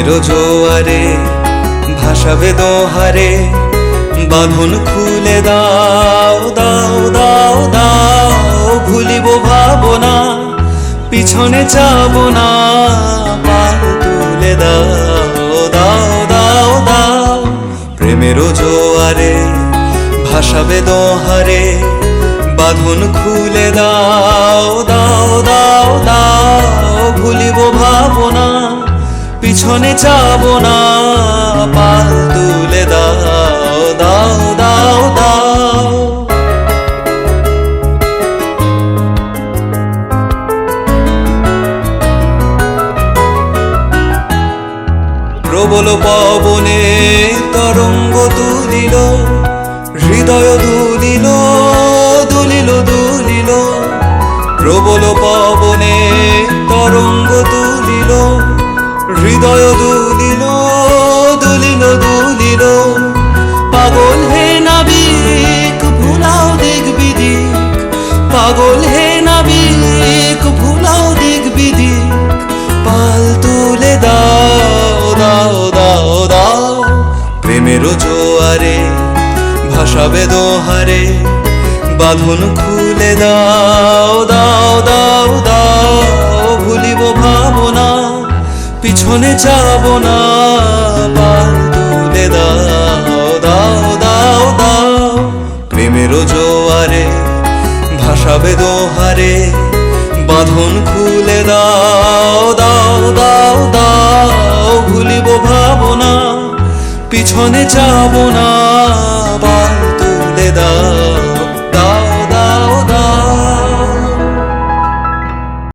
প্রেমের জোয়ারে ভাসাবে দোহারে, বাঁধন খুলে দাও দাও দাও দাও। ভুলিব ভাবনা, পিছনে যাব না, পাল তুলে দাও দাও দাও দাও। প্রেমের জোয়ারে ভাসাবে দোহারে, বাঁধন খুলে দাও দাও দাও দাও। ভুলিব ভাবনা, পিছনে যাব না, পাল তুলে দাও দাও দাও দাও। প্রবল পবনে তরঙ্গ তুলিল, হৃদয় দুলিল দুলিল দুলিল। প্রবল পবনে তরঙ্গ তুলিল, হৃদয় দুলিল দুলিল দুলিল। পাগল হে নাবিক ভুলাও দিক বিদিক, পাগল হে নাবিক ভুলাও দিক বিদিক। পাল তুলে দাও দাও দাও দাও। প্রেমের জোয়ারে ভাসাবে দোহারে, বাঁধন খুলে দাও দাও দাও দাও। ভুলিব ভাবনা, পিছনে যাব না, পাল তুলে দাও দাও দাও দাও। প্রেমের জোয়ারে ভাসাবে দোহারে, বাঁধন খুলে দাও দাও দাও দাও। ভুলিব ভাবনা, পিছনে যাব না, পাল